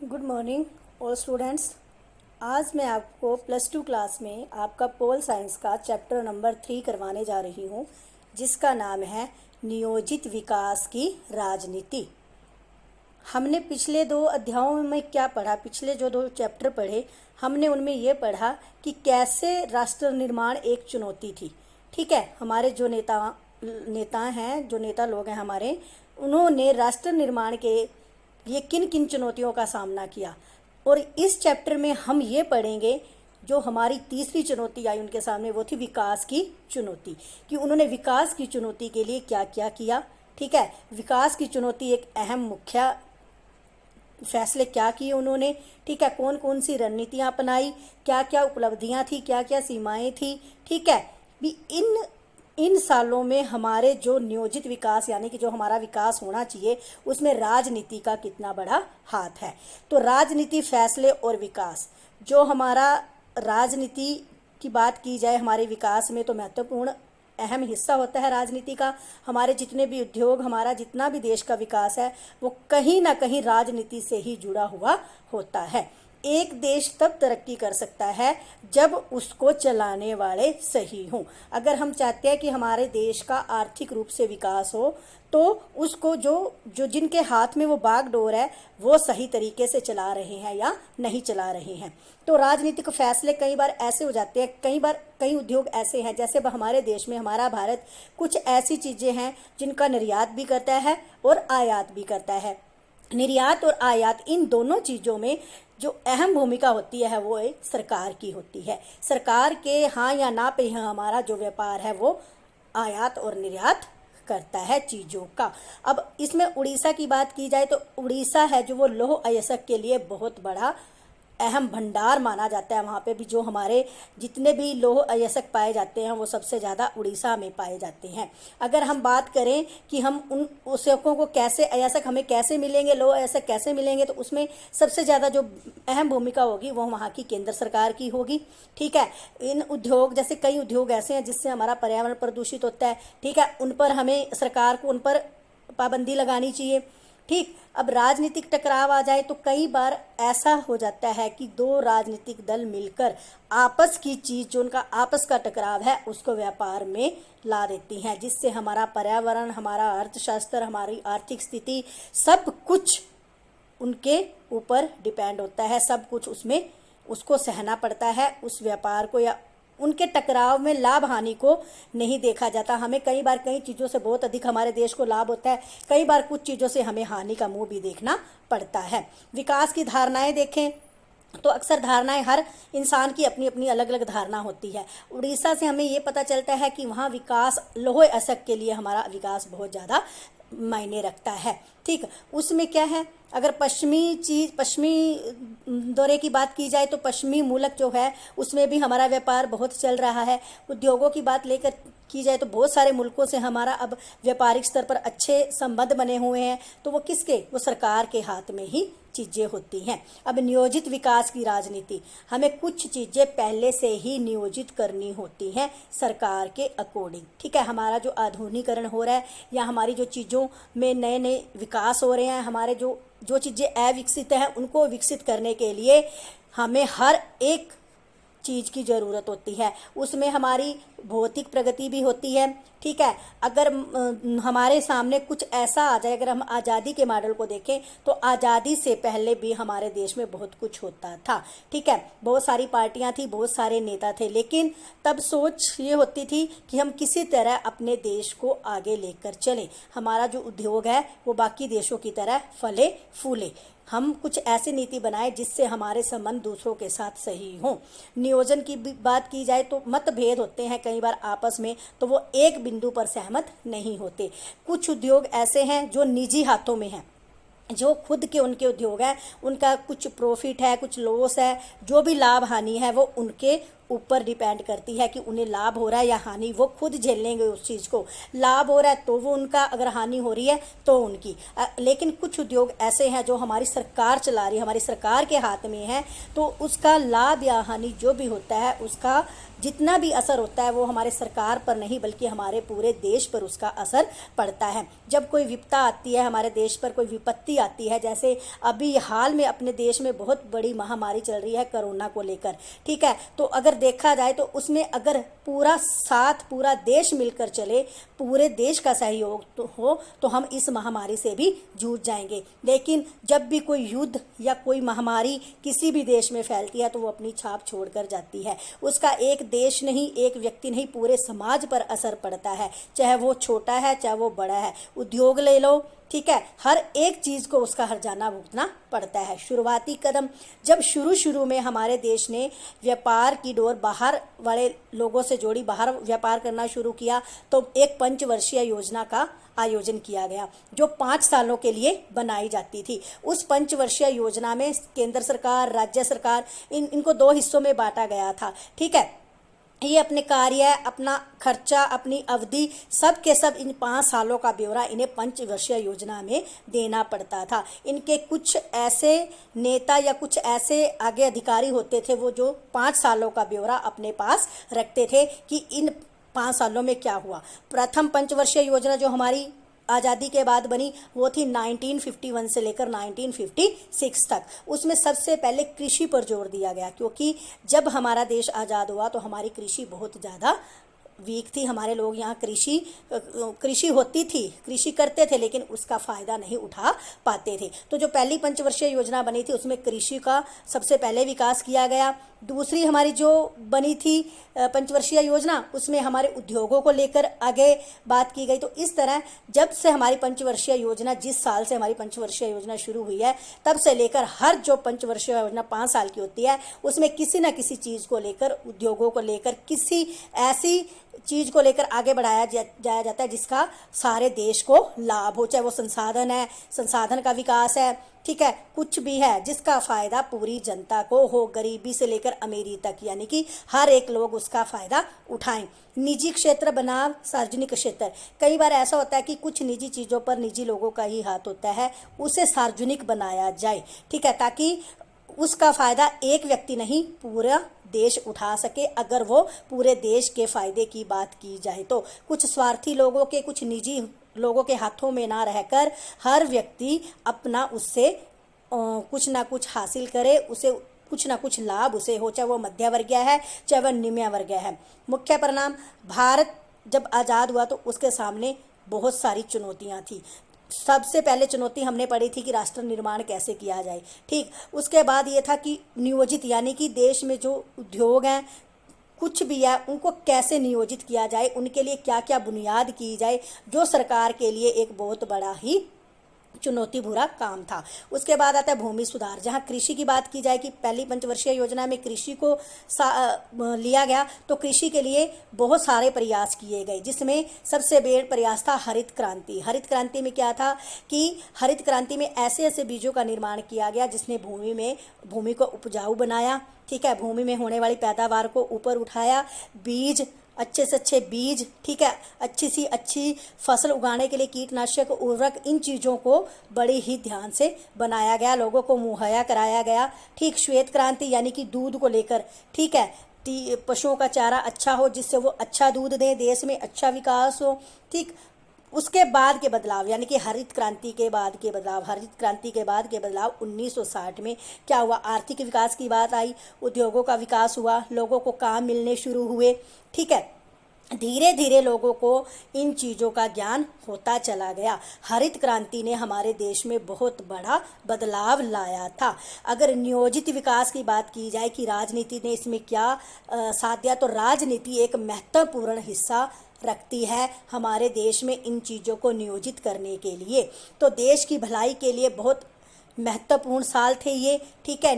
Good morning all students. आज मैं आपको प्लस टू क्लास में आपका पोल साइंस का चैप्टर नंबर 3 करवाने जा रही हूँ, जिसका नाम है नियोजित विकास की राजनीति। हमने पिछले 2 अध्यायों में क्या पढ़ा, पिछले जो 2 चैप्टर पढ़े हमने उनमें ये पढ़ा कि कैसे राष्ट्र निर्माण एक चुनौती थी। ठीक है, हमारे जो नेता हैं, जो नेता लोग हैं हमारे, उन्होंने राष्ट्र निर्माण के ये किन किन चुनौतियों का सामना किया। और इस चैप्टर में हम ये पढ़ेंगे जो हमारी तीसरी चुनौती आई उनके सामने, वो थी विकास की चुनौती, कि उन्होंने विकास की चुनौती के लिए क्या क्या किया। ठीक है, विकास की चुनौती एक अहम मुख्य फैसले क्या किए उन्होंने। ठीक है, कौन कौन सी रणनीतियाँ अपनाई, क्या क्या उपलब्धियाँ थी, क्या क्या सीमाएं थी। ठीक है, भी इन सालों में हमारे जो नियोजित विकास यानी कि जो हमारा विकास होना चाहिए उसमें राजनीति का कितना बड़ा हाथ है। तो राजनीति, फैसले और विकास, जो हमारा राजनीति की बात की जाए हमारे विकास में तो महत्वपूर्ण अहम हिस्सा होता है राजनीति का। हमारे जितने भी उद्योग, हमारा जितना भी देश का विकास है वो कहीं ना कहीं राजनीति से ही जुड़ा हुआ होता है। एक देश तब तरक्की कर सकता है जब उसको चलाने वाले सही हों। अगर हम चाहते हैं कि हमारे देश का आर्थिक रूप से विकास हो तो उसको जो जिनके हाथ में वो बागडोर है वो सही तरीके से चला रहे हैं या नहीं चला रहे हैं। तो राजनीतिक फैसले कई बार ऐसे हो जाते हैं, कई उद्योग ऐसे हैं, जैसे हमारे देश में, हमारा भारत कुछ ऐसी चीज़ें हैं जिनका निर्यात भी करता है और आयात भी करता है। निर्यात और आयात, इन दोनों चीज़ों में जो अहम भूमिका होती है वो एक सरकार की होती है। सरकार के हाँ या ना पे हमारा जो व्यापार है वो आयात और निर्यात करता है चीज़ों का। अब इसमें उड़ीसा की बात की जाए तो उड़ीसा है जो वो लौह अयस्क के लिए बहुत बड़ा अहम भंडार माना जाता है। वहाँ पे भी जो हमारे जितने भी लौह अयस्क पाए जाते हैं वो सबसे ज़्यादा उड़ीसा में पाए जाते हैं। अगर हम बात करें कि हम उन अयस्कों को कैसे, अयस्क हमें कैसे मिलेंगे, लौह अयस्क कैसे मिलेंगे, तो उसमें सबसे ज़्यादा जो अहम भूमिका होगी वो वहाँ की केंद्र सरकार की होगी। ठीक है, इन उद्योग, जैसे कई उद्योग ऐसे हैं जिससे हमारा पर्यावरण प्रदूषित होता है। ठीक है, उन पर हमें सरकार को उन पर पाबंदी लगानी चाहिए। ठीक, अब राजनीतिक टकराव आ जाए तो कई बार ऐसा हो जाता है कि 2 राजनीतिक दल मिलकर आपस की चीज़, जो उनका आपस का टकराव है, उसको व्यापार में ला देती हैं, जिससे हमारा पर्यावरण, हमारा अर्थशास्त्र, हमारी आर्थिक स्थिति, सब कुछ उनके ऊपर डिपेंड होता है। सब कुछ उसमें उसको सहना पड़ता है, उस व्यापार को या उनके टकराव में लाभ हानि को नहीं देखा जाता। हमें कई बार कई चीज़ों से बहुत अधिक हमारे देश को लाभ होता है, कई बार कुछ चीज़ों से हमें हानि का मुंह भी देखना पड़ता है। विकास की धारणाएं देखें तो अक्सर धारणाएं, हर इंसान की अपनी अपनी अलग अलग धारणा होती है। उड़ीसा से हमें ये पता चलता है कि वहाँ विकास, लौह अयस्क के लिए हमारा विकास बहुत ज़्यादा मायने रखता है। ठीक, उसमें क्या है, अगर पश्चिमी दौरे की बात की जाए तो पश्चिमी मुल्क जो है उसमें भी हमारा व्यापार बहुत चल रहा है। उद्योगों की बात लेकर की जाए तो बहुत सारे मुल्कों से हमारा अब व्यापारिक स्तर पर अच्छे संबंध बने हुए हैं। तो वो किसके, वो सरकार के हाथ में ही चीज़ें होती हैं। अब नियोजित विकास की राजनीति, हमें कुछ चीज़ें पहले से ही नियोजित करनी होती हैं सरकार के अकॉर्डिंग। ठीक है, हमारा जो आधुनिकीकरण हो रहा है या हमारी जो चीज़ों में नए नए विकास हो रहे हैं, हमारे जो चीज़ें अविकसित हैं उनको विकसित करने के लिए हमें हर एक चीज़ की ज़रूरत होती है। उसमें हमारी भौतिक प्रगति भी होती है। ठीक है, अगर हमारे सामने कुछ ऐसा आ जाए, अगर हम आज़ादी के मॉडल को देखें तो आज़ादी से पहले भी हमारे देश में बहुत कुछ होता था। ठीक है, बहुत सारी पार्टियां थी, बहुत सारे नेता थे, लेकिन तब सोच ये होती थी कि हम किसी तरह अपने देश को आगे लेकर चलें, हमारा जो उद्योग है वो बाकी देशों की तरह फले फूले, हम कुछ ऐसी नीति बनाए जिससे हमारे संबंध दूसरों के साथ सही हों। नियोजन की बात की जाए तो मतभेद होते हैं कई बार आपस में, तो वो एक बिंदु पर सहमत नहीं होते। कुछ उद्योग ऐसे हैं जो निजी हाथों में हैं, जो खुद के उनके उद्योग हैं, उनका कुछ प्रॉफिट है, कुछ लॉस है, जो भी लाभ हानि है वो उनके ऊपर डिपेंड करती है कि उन्हें लाभ हो रहा है या हानि, वो खुद झेल लेंगे उस चीज़ को। लाभ हो रहा है तो वो उनका, अगर हानि हो रही है तो उनकी। लेकिन कुछ उद्योग ऐसे हैं जो हमारी सरकार चला रही है, हमारी सरकार के हाथ में है, तो उसका लाभ या हानि जो भी होता है, उसका जितना भी असर होता है वो हमारे सरकार पर नहीं बल्कि हमारे पूरे देश पर उसका असर पड़ता है। जब कोई विपदा आती है हमारे देश पर, कोई विपत्ति आती है, जैसे अभी हाल में अपने देश में बहुत बड़ी महामारी चल रही है कोरोना को लेकर, ठीक है, तो अगर देखा जाए तो उसमें अगर पूरा साथ, पूरा देश मिलकर चले, पूरे देश का सहयोग तो हो, तो हम इस महामारी से भी जूझ जाएंगे। लेकिन जब भी कोई युद्ध या कोई महामारी किसी भी देश में फैलती है तो वो अपनी छाप छोड़कर जाती है। उसका एक देश नहीं, एक व्यक्ति नहीं, पूरे समाज पर असर पड़ता है, चाहे वो छोटा है चाहे वो बड़ा है। उद्योग ले लो, ठीक है, हर एक चीज़ को उसका हर्जाना भुगतना पड़ता है। शुरुआती कदम जब शुरू में हमारे देश ने व्यापार की डोर बाहर वाले लोगों से जोड़ी, बाहर व्यापार करना शुरू किया, तो एक पंचवर्षीय योजना का आयोजन किया गया जो 5 सालों के लिए बनाई जाती थी। उस पंचवर्षीय योजना में केंद्र सरकार, राज्य सरकार, इनको 2 हिस्सों में बांटा गया था, ठीक है। ये अपने कार्य, अपना खर्चा, अपनी अवधि, सब के सब इन 5 सालों का ब्यौरा इन्हें पंचवर्षीय योजना में देना पड़ता था। इनके कुछ ऐसे नेता या कुछ ऐसे आगे अधिकारी होते थे वो जो 5 सालों का ब्यौरा अपने पास रखते थे कि इन 5 सालों में क्या हुआ। प्रथम पंचवर्षीय योजना जो हमारी आज़ादी के बाद बनी वो थी 1951 से लेकर 1956 तक। उसमें सबसे पहले कृषि पर जोर दिया गया, क्योंकि जब हमारा देश आज़ाद हुआ तो हमारी कृषि बहुत ज़्यादा वीक थी। हमारे लोग यहाँ कृषि होती थी, कृषि करते थे, लेकिन उसका फ़ायदा नहीं उठा पाते थे। तो जो पहली पंचवर्षीय योजना बनी थी उसमें कृषि का सबसे पहले विकास किया गया। दूसरी हमारी जो बनी थी पंचवर्षीय योजना, उसमें हमारे उद्योगों को लेकर आगे बात की गई। तो इस तरह जब से हमारी पंचवर्षीय योजना, जिस साल से हमारी पंचवर्षीय योजना शुरू हुई है, तब से लेकर हर जो पंचवर्षीय योजना 5 साल की होती है उसमें किसी न किसी चीज़ को लेकर, उद्योगों को लेकर, किसी ऐसी चीज़ को लेकर आगे बढ़ाया जाया जाता है जिसका सारे देश को लाभ हो। चाहे वो संसाधन है, संसाधन का विकास है, ठीक है, कुछ भी है जिसका फ़ायदा पूरी जनता को हो, गरीबी से लेकर अमीरी तक, यानी कि हर एक लोग उसका फ़ायदा उठाएं। निजी क्षेत्र बनाम सार्वजनिक क्षेत्र। कई बार ऐसा होता है कि कुछ निजी चीज़ों पर निजी लोगों का ही हाथ होता है, उसे सार्वजनिक बनाया जाए, ठीक है, ताकि उसका फ़ायदा एक व्यक्ति नहीं पूरा देश उठा सके। अगर वो पूरे देश के फ़ायदे की बात की जाए तो कुछ स्वार्थी लोगों के, कुछ निजी लोगों के हाथों में ना रहकर हर व्यक्ति अपना उससे कुछ ना कुछ हासिल करे, उसे कुछ ना कुछ लाभ उसे हो, चाहे वो मध्य वर्गीय है चाहे वह निम्न वर्गीय है। मुख्य परिणाम, भारत जब आज़ाद हुआ तो उसके सामने बहुत सारी चुनौतियाँ थी। सबसे पहले चुनौती हमने पढ़ी थी कि राष्ट्र निर्माण कैसे किया जाए, ठीक। उसके बाद ये था कि नियोजित, यानी कि देश में जो उद्योग हैं, कुछ भी है, उनको कैसे नियोजित किया जाए, उनके लिए क्या क्या बुनियाद की जाए, जो सरकार के लिए एक बहुत बड़ा ही चुनौती भरा काम था। उसके बाद आता है भूमि सुधार, जहाँ कृषि की बात की जाए कि पहली पंचवर्षीय योजना में कृषि को लिया गया, तो कृषि के लिए बहुत सारे प्रयास किए गए, जिसमें सबसे बड़ा प्रयास था हरित क्रांति। हरित क्रांति में क्या था कि हरित क्रांति में ऐसे ऐसे बीजों का निर्माण किया गया जिसने भूमि को उपजाऊ बनाया, ठीक है, भूमि में होने वाली पैदावार को ऊपर उठाया, बीज, अच्छे से अच्छे बीज, ठीक है, अच्छी सी अच्छी फसल उगाने के लिए कीटनाशक, उर्वरक, इन चीज़ों को बड़े ही ध्यान से बनाया गया, लोगों को मुहैया कराया गया, ठीक। श्वेत क्रांति यानी कि दूध को लेकर, ठीक है, पशुओं का चारा अच्छा हो जिससे वो अच्छा दूध दें, देश में अच्छा विकास हो, ठीक। उसके बाद के बदलाव यानी कि हरित क्रांति के बाद के बदलाव, 1960 में क्या हुआ, आर्थिक विकास की बात आई, उद्योगों का विकास हुआ, लोगों को काम मिलने शुरू हुए, ठीक है। धीरे धीरे लोगों को इन चीज़ों का ज्ञान होता चला गया। हरित क्रांति ने हमारे देश में बहुत बड़ा बदलाव लाया था। अगर नियोजित विकास की बात की जाए कि राजनीति ने इसमें क्या साथ दिया, तो राजनीति एक महत्वपूर्ण हिस्सा रखती है हमारे देश में इन चीज़ों को नियोजित करने के लिए। तो देश की भलाई के लिए बहुत महत्वपूर्ण साल थे ये, ठीक है।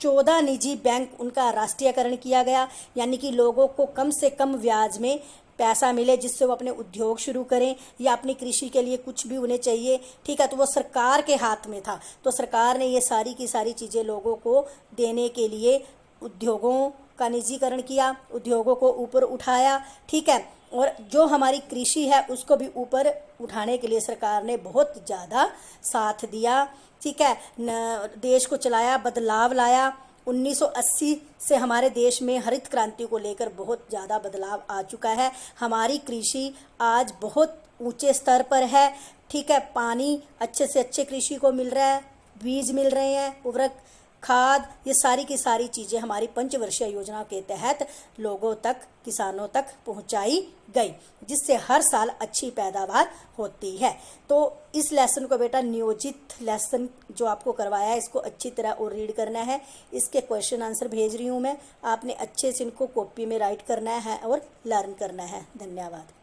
14 निजी बैंक, उनका राष्ट्रीयकरण किया गया, यानी कि लोगों को कम से कम ब्याज में पैसा मिले जिससे वो अपने उद्योग शुरू करें या अपनी कृषि के लिए कुछ भी उन्हें चाहिए, ठीक है, तो वो सरकार के हाथ में था। तो सरकार ने ये सारी की सारी चीज़ें लोगों को देने के लिए उद्योगों का निजीकरण किया, उद्योगों को ऊपर उठाया, ठीक है। और जो हमारी कृषि है उसको भी ऊपर उठाने के लिए सरकार ने बहुत ज़्यादा साथ दिया, ठीक है। देश को चलाया, बदलाव लाया। 1980 से हमारे देश में हरित क्रांति को लेकर बहुत ज़्यादा बदलाव आ चुका है। हमारी कृषि आज बहुत ऊंचे स्तर पर है, ठीक है। पानी अच्छे से अच्छे कृषि को मिल रहा है, बीज मिल रहे हैं, उर्वरक, खाद, ये सारी की सारी चीज़ें हमारी पंचवर्षीय योजना के तहत लोगों तक, किसानों तक पहुंचाई गई, जिससे हर साल अच्छी पैदावार होती है। तो इस लेसन को बेटा नियोजित लेसन जो आपको करवाया है इसको अच्छी तरह और रीड करना है। इसके क्वेश्चन आंसर भेज रही हूँ मैं, आपने अच्छे से इनको कॉपी में राइट करना है और लर्न करना है। धन्यवाद।